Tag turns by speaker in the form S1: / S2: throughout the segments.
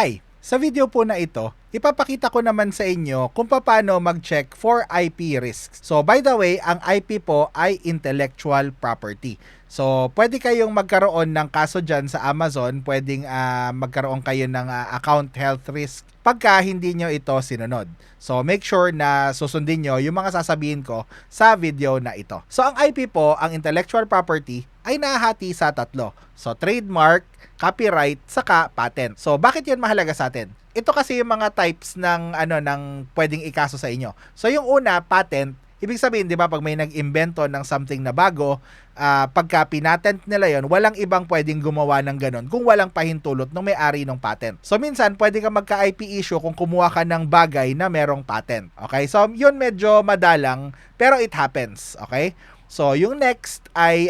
S1: Hi! Sa video po na ito, ipapakita ko naman sa inyo kung paano mag-check for IP risks. So by the way, ang IP po ay intellectual property. So pwede kayong magkaroon ng kaso dyan sa Amazon, pwedeng magkaroon kayo ng account health risk pagka hindi nyo ito sinunod. So make sure na susundin nyo yung mga sasabihin ko sa video na ito. So ang IP po, ang intellectual property, ay nahati sa tatlo. So trademark, copyright, saka patent. So bakit 'yan mahalaga sa atin? Ito kasi yung mga types ng ng pwedeng ikaso sa inyo. So yung una, patent, ibig sabihin 'di ba pag may nag-imbento ng something na bago, pagka pinatent nila 'yon, walang ibang pwedeng gumawa ng ganon kung walang pahintulot ng may-ari ng patent. So minsan pwede kang magka-IP issue kung kumuha ka ng bagay na merong patent. Okay? So yun medyo madalang pero it happens, okay? So, yung next ay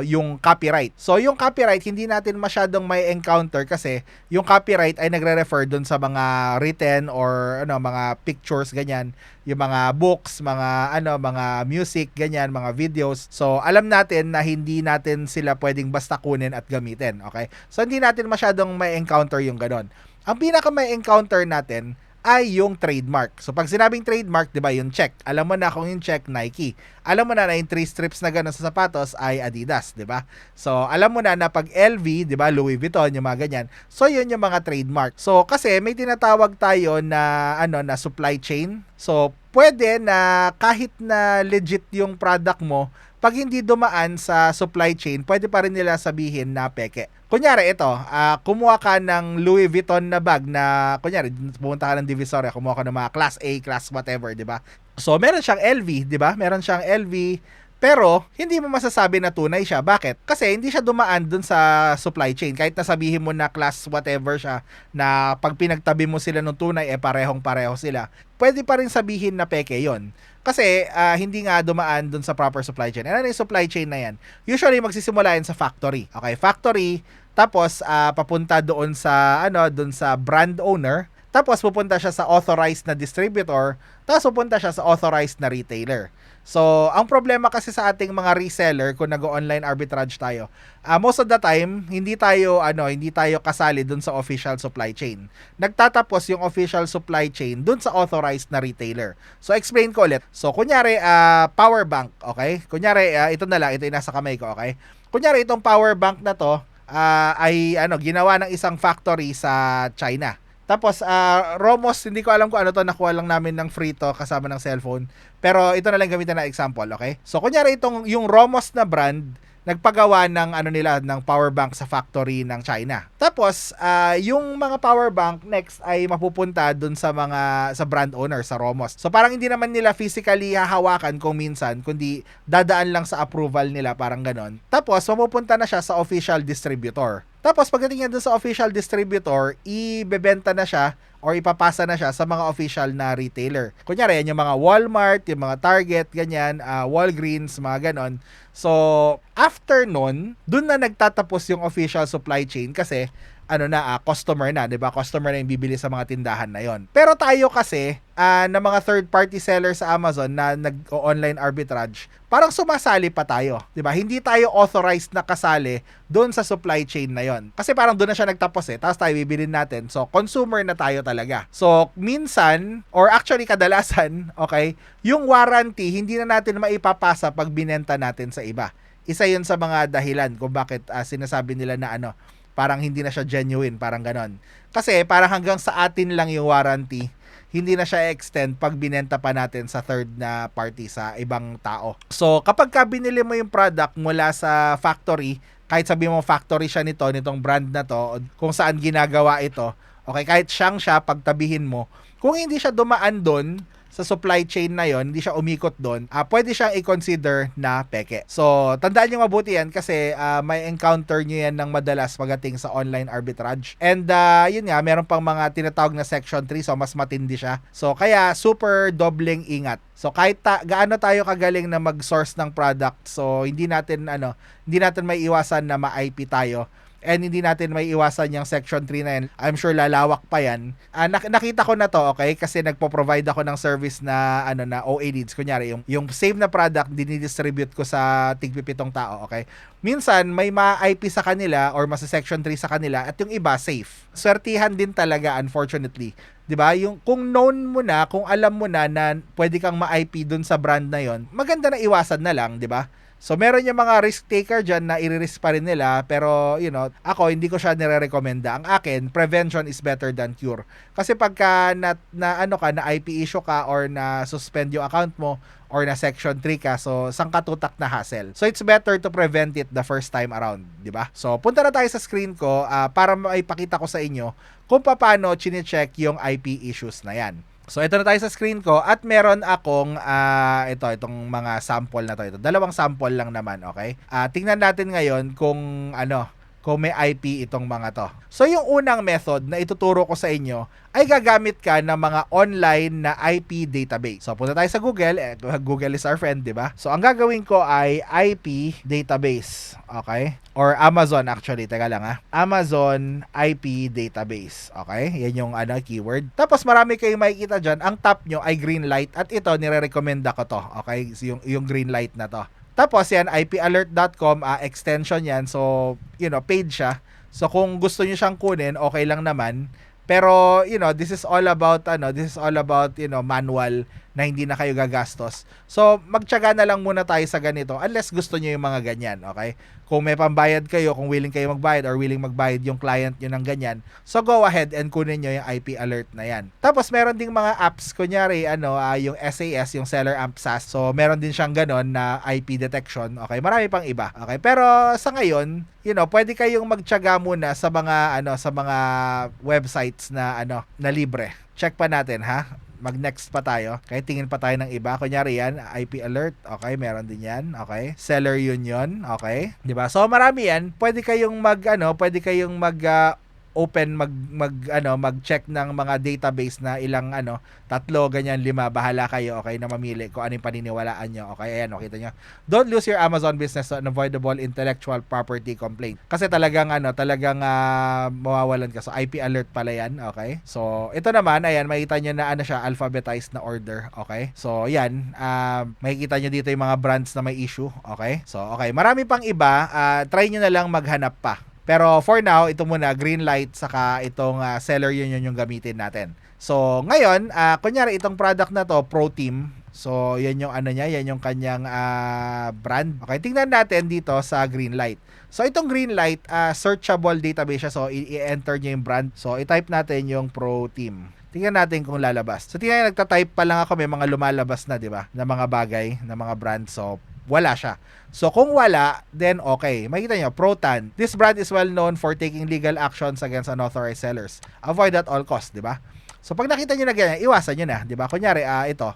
S1: yung copyright. So, yung copyright hindi natin masyadong may encounter kasi yung copyright ay nagre-refer dun sa mga written or mga pictures ganyan, yung mga books, mga music ganyan, mga videos. So, alam natin na hindi natin sila pwedeng basta kunin at gamitin, okay? So, hindi natin masyadong may encounter yung ganon. Ang pinaka may encounter natin ay yung trademark. So pag sinabing trademark, 'di ba, yung check. Alam mo na kung yung check Nike. Alam mo na yung 3 strips na gano'n sa sapatos ay Adidas, 'di ba? So alam mo na pag LV, 'di ba, Louis Vuitton, yung mga ganyan. So yun yung mga trademark. So kasi may tinatawag tayo na na supply chain. So pwede na kahit na legit yung product mo, pag hindi dumaan sa supply chain, pwede pa rin nila sabihin na peke. Kunyari ito, kumuha ka ng Louis Vuitton na bag na, kunyari, pumunta ka ng Divisoria, kumuha ka ng mga class A, class whatever, di ba? So, meron siyang LV, di ba? Meron siyang LV, pero hindi mo masasabi na tunay siya. Bakit? Kasi hindi siya dumaan dun sa supply chain. Kahit nasabihin mo na class whatever siya, na pag pinagtabi mo sila ng tunay, parehong-pareho sila. Pwede pa rin sabihin na peke yon. Kasi hindi nga dumaan dun sa proper supply chain. Ano yung supply chain na yan? Usually magsisimula yan sa factory. Okay, factory, tapos papunta doon sa doon sa brand owner, tapos pupunta siya sa authorized na distributor, tapos pupunta siya sa authorized na retailer. So, ang problema kasi sa ating mga reseller kung nag-online arbitrage tayo, most of the time hindi tayo kasali dun sa official supply chain. Nagtatapos yung official supply chain dun sa authorized na retailer. So, explain ko ulit. So, kunyari power bank, okay? Kunyari ito na lang, ito yung nasa kamay ko, okay? Kunyari itong power bank na to ay ginawa ng isang factory sa China. Tapos Romos, hindi ko alam kung ano to, nakuha lang namin ng free to kasama ng cellphone. Pero ito na lang gamitin na example, okay? So kunyari yung Romos na brand, nagpagawa ng ng power bank sa factory ng China. Tapos yung mga power bank next ay mapupunta dun sa brand owner sa Romos. So parang hindi naman nila physically hahawakan kung minsan, kundi dadaan lang sa approval nila, parang ganon. Tapos mapupunta na siya sa official distributor. Tapos pagdating niya dun sa official distributor, ibebenta na siya or ipapasa na siya sa mga official na retailer. Kunyari, yan yung mga Walmart, yung mga Target, ganyan, Walgreens, mga ganon. So, after nun, dun na nagtatapos yung official supply chain kasi customer na, 'di ba? Customer na yung bibili sa mga tindahan na 'yon. Pero tayo kasi na mga third party seller sa Amazon na nag-online arbitrage, parang sumasali pa tayo, 'di ba? Hindi tayo authorized na kasali doon sa supply chain na 'yon. Kasi parang doon na siya nagtapos tapos tayo bibilin natin. So, consumer na tayo talaga. So, minsan or actually kadalasan, okay, yung warranty hindi na natin maipapasa pag binenta natin sa iba. Isa 'yun sa mga dahilan kung bakit sinasabi nila na parang hindi na siya genuine, parang ganon. Kasi parang hanggang sa atin lang yung warranty, hindi na siya extend pag binenta pa natin sa third na party, sa ibang tao. So, kapag binili mo yung product mula sa factory, kahit sabi mo factory siya nitong brand na to, kung saan ginagawa ito, okay, kahit siya, pagtabihin mo, kung hindi siya dumaan doon sa supply chain na yon, hindi siya umikot doon, pwede siyang i-consider na peke. So, tandaan niyo mabuti yan kasi may encounter niyo yan ng madalas pagdating sa online arbitrage. And yun nga, meron pang mga tinatawag na section 3, so mas matindi siya. So, kaya super dobleng ingat. So, kahit gaano tayo kagaling na mag-source ng product, so hindi natin may iwasan na ma-IP tayo. and hindi natin may iwasan yung Section 3 na yan. I'm sure lalawak pa yan. Nakita ko na to, okay? Kasi nagpo-provide ako ng service na na OA leads. Kunyari, yung same na product, dinidistribute ko sa tigpipitong tao, okay? Minsan, may ma-IP sa kanila or mas Section 3 sa kanila at yung iba, safe. Swertihan din talaga, unfortunately. 'Di ba? Yung kung known mo na, kung alam mo na pwede kang ma-IP dun sa brand na 'yon, maganda na iwasan na lang, 'di ba? So meron yung mga risk taker diyan na i-risk pa rin nila, pero ako hindi ko siya nire-recommenda. Ang akin, prevention is better than cure. Kasi pagka na IP issue ka or na suspend yung account mo or na section 3 ka, so sangkatutak na hassle. So it's better to prevent it the first time around, 'di ba? So punta na tayo sa screen ko para maipakita ko sa inyo kung paano chine-check yung IP issues na 'yan. So ito na tayo sa screen ko at meron akong itong mga sample na to. Ito, dalawang sample lang naman, okay? Tingnan natin ngayon kung may IP itong mga to. So yung unang method na ituturo ko sa inyo ay gagamit ka ng mga online na IP database. So punta tayo sa Google. Google is our friend, di ba? So ang gagawin ko ay IP database, okay? Or Amazon actually, teka lang Amazon IP database, okay? Yan yung keyword. Tapos marami kayong makikita dyan. Ang top nyo ay green light at ito nire-recommenda ko to, okay? So, yung green light na to. Tapos yan, ipalert.com, extension yan. So, paid siya. So, kung gusto niyo siyang kunin, okay lang naman. Pero, this is all about, manual na hindi na kayo gagastos. So, magtiyaga na lang muna tayo sa ganito unless gusto niyo yung mga ganyan, okay? Kung may pambayad kayo, kung willing kayo magbayad or willing magbayad yung client nyo ng ganyan, so go ahead and kunin nyo yung IP alert na yan. Tapos, meron ding mga apps, kunyari, yung SAS, yung Seller Amp SaaS. So, meron din siyang ganon na IP detection, okay? Marami pang iba, okay? Pero, sa ngayon, pwede kayong magtiyaga muna sa mga websites na libre. Check pa natin, ha? Mag-next pa tayo. Okay, tingin pa tayo ng iba. Kunyari yan, IP alert. Okay, meron din yan. Okay. Seller union. Okay. 'Di ba? So marami yan. Pwede kayong mag-check ng mga database na ilang 3, ganyan, 5, bahala kayo, okay, na mamili kung ano yung paniniwalaan nyo, okay. Ayan, kita nyo, don't lose your Amazon business to unavoidable intellectual property complaint, kasi talagang mawawalan ka. So IP alert pala yan, okay. So ito naman, ayan, makita nyo na siya, alphabetized na order, okay. So yan, makikita nyo dito yung mga brands na may issue, okay. So okay, marami pang iba, try nyo na lang maghanap pa. Pero for now, ito muna, green light, saka itong seller union yung gamitin natin. So, ngayon, kunyari itong product na to, ProTeam. So, yan yung yan yung kanyang brand. Okay, tingnan natin dito sa green light. So, itong green light, searchable database siya. So, i-enter nyo yung brand. So, i-type natin yung ProTeam. Tingnan natin kung lalabas. So, tingnan, nagta-type pa lang ako, may mga lumalabas na, di ba? Na mga bagay, na mga brand. So, wala siya. So, kung wala, then okay. Makita nyo, Protan. This brand is well known for taking legal actions against unauthorized sellers. Avoid at all costs, di ba? So, pag nakita nyo na ganyan, iwasan nyo na, di ba? Kunyari, ito,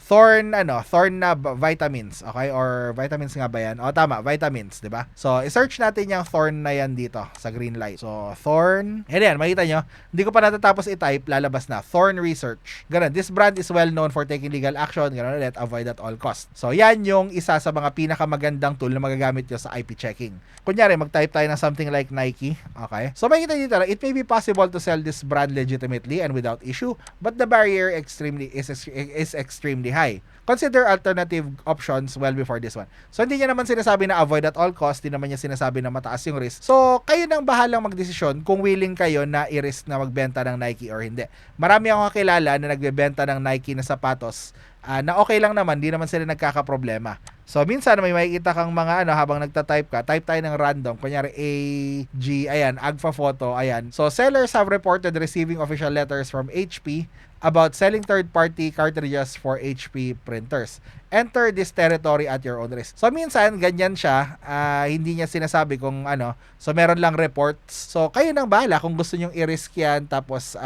S1: Thorn na vitamins, okay? Or vitamins nga ba yan? O, tama, vitamins, di ba? So, i-search natin yung Thorn na yan dito sa green light. So, Thorn. Yan, makita nyo. Hindi ko pa natatapos i-type, lalabas na. Thorn Research. Ganun. This brand is well known for taking legal action. Ganun ulit, avoid at all costs. So, yan yung isa sa mga pinakamagandang tool na magagamit nyo sa IP checking. Kunyari, mag-type tayo ng something like Nike, okay? So, makita dito lang, it may be possible to sell this brand legitimately and without issue, but the barrier is extremely high. Consider alternative options well before this one. So, hindi niya naman sinasabi na avoid at all costs, hindi naman niya sinasabi na mataas yung risk. So, kayo nang bahalang magdesisyon kung willing kayo na i-risk na magbenta ng Nike or hindi. Marami akong kakilala na nagbebenta ng Nike na sapatos na okay lang naman, hindi naman sila nagkakaproblema. So, minsan may makikita kang mga habang nagta-type ka, type tayo ng random, kunyari AG, ayan, Agfa Photo, ayan. So, sellers have reported receiving official letters from HP about selling third-party cartridges for HP printers. Enter this territory at your own risk. So, minsan, ganyan siya. Hindi niya sinasabi kung So, meron lang reports. So, kayo nang bahala kung gusto nyong i-risk yan, tapos,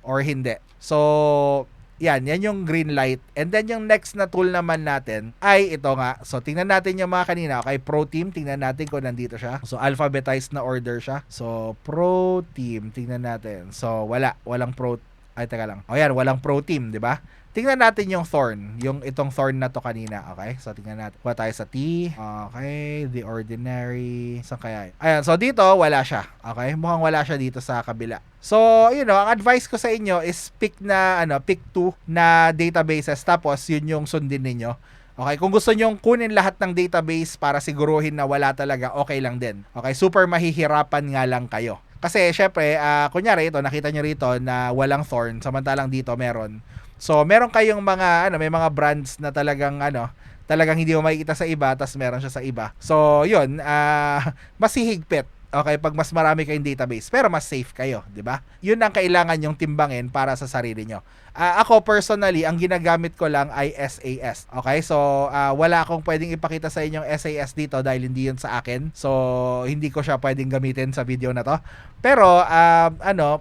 S1: or hindi. So, yan yung green light. And then, yung next na tool naman natin ay ito nga. So, tingnan natin yung mga kanina. Okay, ProTeam. Tingnan natin kung nandito siya. So, alphabetized na order siya. So, ProTeam. Tingnan natin. So, walang Ay, teka lang. O yan, walang pro team, di ba? Tingnan natin yung thorn. Yung itong thorn na to kanina. Okay? So, tingnan natin. Kuha tayo sa T. Okay. The ordinary. Saan kaya? Ayan. So, dito, wala siya. Okay? Mukhang wala siya dito sa kabila. So, ang advice ko sa inyo is pick 2 na databases. Tapos, yun yung sundin ninyo. Okay, kung gusto nyong kunin lahat ng database para siguruhin na wala talaga, okay lang din. Okay, super mahihirapan nga lang kayo. Kasi, syempre, kunyari ito, nakita nyo rito na walang thorn, samantalang dito meron. So, meron kayong may mga brands na talagang hindi mo makikita sa iba, tas meron siya sa iba. So, yun, mas hihigpit. Okay, pag mas marami kayong database, pero mas safe kayo, di ba? Yun ang kailangan yung timbangin para sa sarili nyo. Ako personally, ang ginagamit ko lang ay SAS. Okay, so wala akong pwedeng ipakita sa inyong SAS dito dahil hindi yun sa akin. So, hindi ko siya pwedeng gamitin sa video na to. Pero,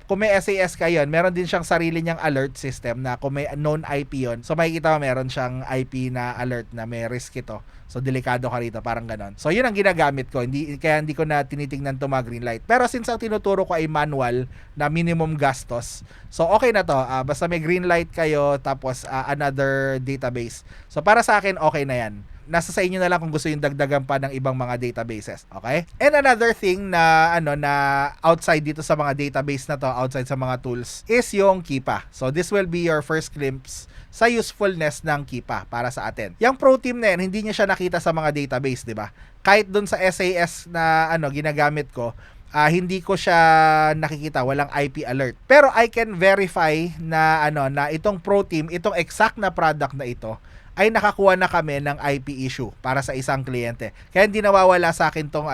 S1: kung may SAS kayo, meron din siyang sarili niyang alert system na kung may known IP yun, so makikita mo meron siyang IP na alert na may risk ito. So, delikado ka rito, parang ganon. So, yun ang ginagamit ko. Kaya hindi ko na tinitingnan to mga green light. Pero since ang tinuturo ko ay manual na minimum gastos, so okay na to. Basta may green light kayo, tapos another database. So, para sa akin, okay na yan. Nasa sa inyo na lang kung gusto yung dagdagan pa ng ibang mga databases. Okay? And another thing na outside dito sa mga database na to, outside sa mga tools, is yung Keepa. So, this will be your first glimpse sa usefulness ng Keepa para sa atin. Yung pro team na yan, hindi niya siya nakita sa mga database, di ba? Kahit dun sa SAS na ginagamit ko, hindi ko siya nakikita, walang IP alert. Pero I can verify na na itong pro team, itong exact na product na ito ay nakakuha na kami ng IP issue para sa isang kliyente. Kaya hindi nawawala sa akin tong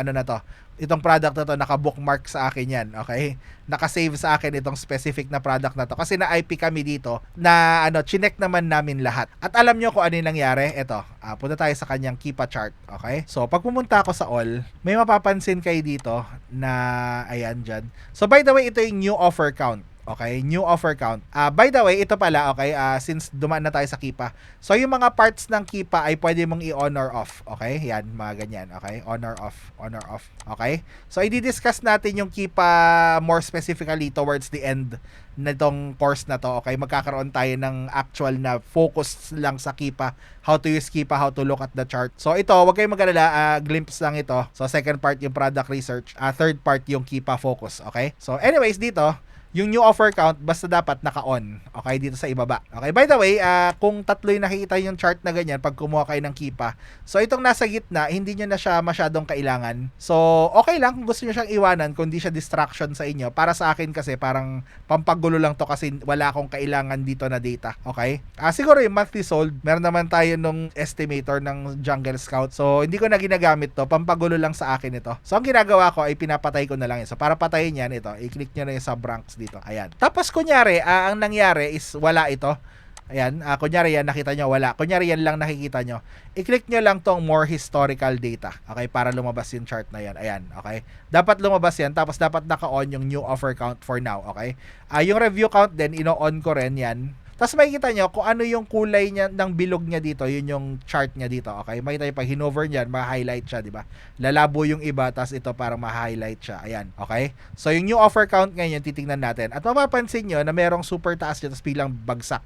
S1: itong product na to, naka-bookmark sa akin yan, okay? Naka-save sa akin itong specific na product na to. Kasi na-IP kami dito na chinek naman namin lahat. At alam nyo kung ano yung nangyari? Ito, punta tayo sa kanyang Keepa chart, okay? So, pag pumunta ako sa all, may mapapansin kayo dito na, ayan dyan. So, by the way, ito yung new offer count. Okay, new offer count. By the way, ito pala, okay, since dumaan na tayo sa Keepa. So, yung mga parts ng Keepa ay pwede mong i-on or off. Okay, yan, mga ganyan. Okay, on or off, on or off. Okay, so i-discuss natin yung Keepa more specifically towards the end nitong course na to. Okay, magkakaroon tayo ng actual na focus lang sa Keepa, how to use Keepa, how to look at the chart. So, ito, wag kayong mag-alala, glimpse lang ito. So, second part yung product research, third part yung Keepa focus. Okay, so anyways, dito, yung new offer count, basta dapat naka-on. Okay, dito sa ibaba. Okay, by the way, kung tatlo yung nakikita yung chart na ganyan, pag kumuha kayo ng Keepa, so itong nasa gitna, hindi nyo na siya masyadong kailangan. So, okay lang kung gusto nyo siyang iwanan, kung di siya distraction sa inyo. Para sa akin kasi, parang pampagulo lang to kasi wala akong kailangan dito na data. Okay? Siguro yung monthly sold, meron naman tayo nung estimator ng Jungle Scout. So, hindi ko na ginagamit to. Pampagulo lang sa akin ito. So, ang ginagawa ko ay pinapatay ko na lang yun. So, para patayin yan, ito, i-click nyo na yung sub ranks dito. Ayan. Tapos kunyari, ang nangyari is wala ito. Ayan, kunyari yan nakita nyo, wala. Kunyari yan lang nakikita nyo. I-click nyo lang tong more historical data. Okay, para lumabas yung chart na yan. Ayan, okay. Dapat lumabas yan, tapos dapat naka-on yung new offer count for now, okay. Yung review count din, ino-on ko rin yan. Tapos makikita nyo kung ano yung kulay niya ng bilog niya dito, yun yung chart niya dito, okay? Makita nyo pag hinover niyan, ma-highlight siya, di ba? Lalabo yung iba, tapos ito parang ma-highlight siya. Ayan, okay? So yung new offer count ngayon, titingnan natin. At mapapansin nyo na merong super taas dyan, tapos biglang bagsak.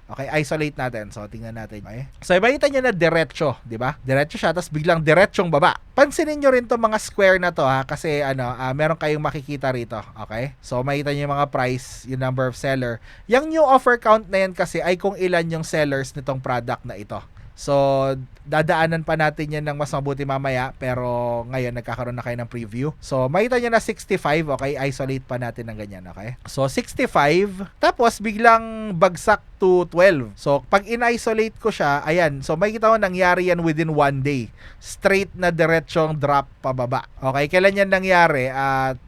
S1: Okay, isolate natin. So, tingnan natin. Okay? So, makita nyo na diretso, di ba? Diretso siya, tapos biglang diretsong baba. Pansinin nyo rin itong mga square na to, ha? Kasi, meron kayong makikita rito. Okay? So, makita nyo yung mga price, yung number of seller. Yung new offer count na yan kasi ay kung ilan yung sellers nitong product na ito. So, dadaanan pa natin yan ng mas mabuti mamaya, pero ngayon nagkakaroon na kayo ng preview. So, makita nyo na 65, okay? Isolate pa natin ng ganyan, okay? So, 65, tapos biglang bagsak to 12. So, pag in-isolate ko siya, ayan, so makikita mo nangyari yan within 1 day. Straight na diretsong drop pababa. Okay, kailan yan nangyari?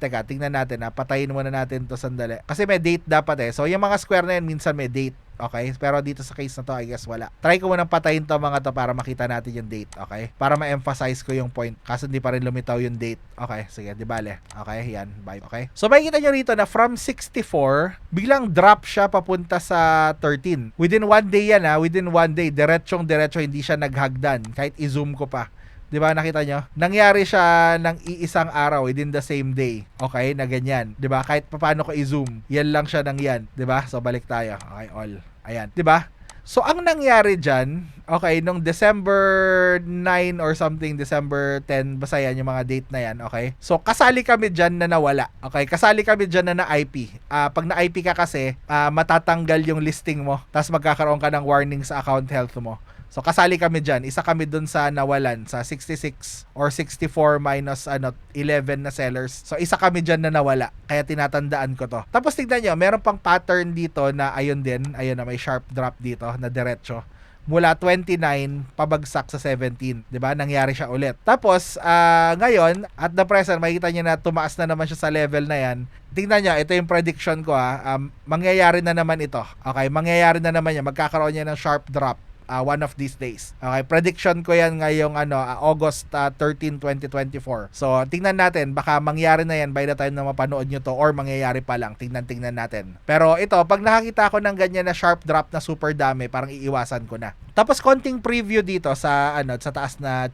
S1: Teka, tingnan natin, patayin muna natin to sandali. Kasi may date dapat eh. So, yung mga square na yan, minsan may date. Okay? Pero dito sa case na to, I guess wala. Try ko munang patayin to mga to para makita natin yung date. Okay? Para ma-emphasize ko yung point. Kaso hindi pa rin lumitaw yung date. Okay? Sige, di bale. Okay? Yan. Bye. Okay? So, makikita nyo rito na from 64, biglang drop siya papunta sa 13. Within 1 day yan ha. Within 1 day. Diretso, hindi siya naghagdan. Kahit i-zoom ko pa. 'Di ba nakita nyo? Nangyari siya ng iisang araw within the same day. Okay, na ganyan. 'Di ba? Kahit paano ko i-zoom, yan lang siya ng yan. 'Di ba? So balik tayo. Okay, all. Ayan. 'Di ba? So ang nangyari diyan, okay, nung December 9 or something, December 10, basta yan yung mga date na yan, okay? So kasali kami diyan na nawala. Okay, kasali kami diyan na na-IP. Pag na-IP ka kasi, matatanggal yung listing mo. Tapos magkakaroon ka ng warning sa account health mo. So kasali kami diyan. Isa kami dun sa nawalan sa 66 or 64 minus 11 na sellers. So isa kami diyan na nawala. Kaya tinatandaan ko to. Tapos tignan nyo, meron pang pattern dito na ayun din. Ayun na may sharp drop dito na diretso. Mula 29 pabagsak sa 17, 'di ba? Nangyari siya ulit. Tapos ngayon at the present makikita niyo na tumaas na naman siya sa level na 'yan. Tingnan niyo, ito yung prediction ko mangyayari na naman ito. Okay, mangyayari na naman 'yan. Magkakaroon niya ng sharp drop. One of these days. Okay, prediction ko yan ngayong August 13, 2024. So, tingnan natin, baka mangyari na yan by the time na mapanood nyo to or mangyayari pa lang. Tingnan natin. Pero ito, pag nakakita ko ng ganyan na sharp drop na super dami, parang iiwasan ko na. Tapos konting preview dito sa sa taas na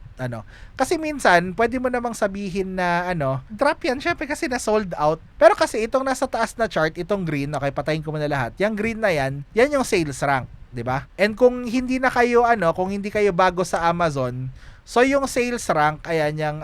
S1: kasi minsan pwede mo namang sabihin na drop yan syempre kasi na sold out. Pero kasi itong nasa taas na chart, itong green, okay, patayin ko muna lahat. Yung green na yan yung sales rank. 'Di ba? And kung hindi na kayo kung hindi kayo bago sa Amazon, so yung sales rank, ayan yung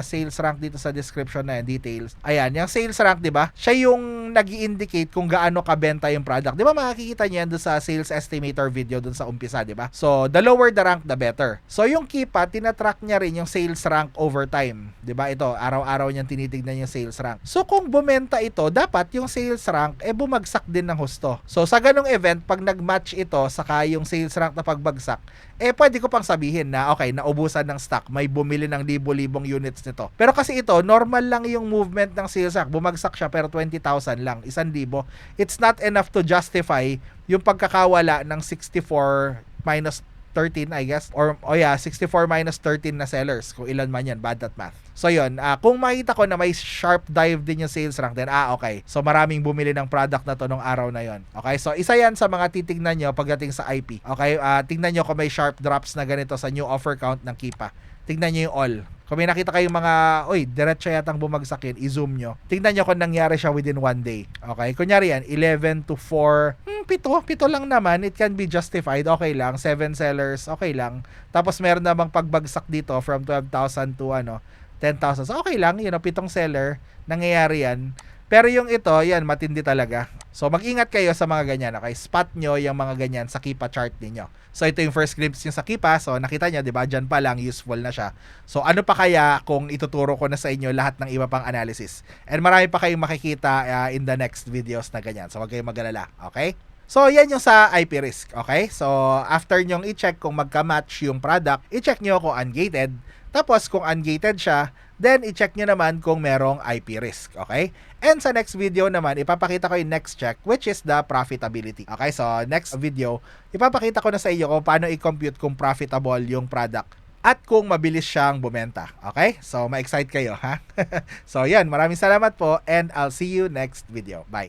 S1: sales rank dito sa description na yan, details. Ayan, yung sales rank, 'di ba? Siya yung nag-i-indicate kung gaano kabenta yung product. 'Di ba makikita niyo yan doon sa sales estimator video doon sa umpisa, 'di ba? So, the lower the rank, the better. So, yung Keepa, tinatrack niya rin yung sales rank over time. 'Di ba? Ito, araw-araw niyang tinitignan yung sales rank. So, kung bumenta ito, dapat yung sales rank bumagsak din ng husto. So, sa ganung event, pag nag-match ito saka yung sales rank na pagbagsak, pwede ko pang sabihin na okay, naubusan ng stock, may bumili ng libo-libong units nito. Pero kasi ito, normal lang yung movement ng sales rank. Bumagsak siya pero 20,000 lang, 1,000. It's not enough to justify yung pagkakawala ng 64 minus 13, I guess. Or, 64 minus 13 na sellers. Kung ilan man yan, bad at math. So, yun. Kung makita ko na may sharp dive din yung sales rank, then, okay. So, maraming bumili ng product na to nung araw na yon. Okay? So, isa yan sa mga titignan nyo pagdating sa IP. Okay? Tingnan nyo kung may sharp drops na ganito sa new offer count ng Keepa. Tingnan nyo yung all. Kung may nakita kayong mga, diretso yatang bumagsak yun, i-zoom nyo. Tingnan nyo kung nangyari siya within one day. Okay? Kunyari yan, 11 to 4, 7 lang naman, it can be justified, okay lang. 7 sellers, okay lang. Tapos meron namang pagbagsak dito from 12,000 to 10,000. So, okay lang, 7 seller, nangyayari yan. Pero yung ito, yan, matindi talaga. So, mag-ingat kayo sa mga ganyan, okay? Spot nyo yung mga ganyan sa Keepa chart ninyo. So, ito yung first glimpse nyo sa Keepa. So, nakita nyo, diba? Dyan pa lang, useful na siya. So, ano pa kaya kung ituturo ko na sa inyo lahat ng iba pang analysis? And marami pa kayong makikita in the next videos na ganyan. So, huwag kayong mag-alala, okay? So, yan yung sa IP risk, okay? So, after nyong i-check kung magka-match yung product, i-check nyo kung ungated. Tapos, kung ungated siya, then i-check nyo naman kung merong IP risk, okay? And sa next video naman, ipapakita ko yung next check, which is the profitability. Okay, so next video, ipapakita ko na sa iyo kung paano i-compute kung profitable yung product at kung mabilis siyang bumenta. Okay? So, ma-excite kayo, ha? So, yan. Maraming salamat po and I'll see you next video. Bye!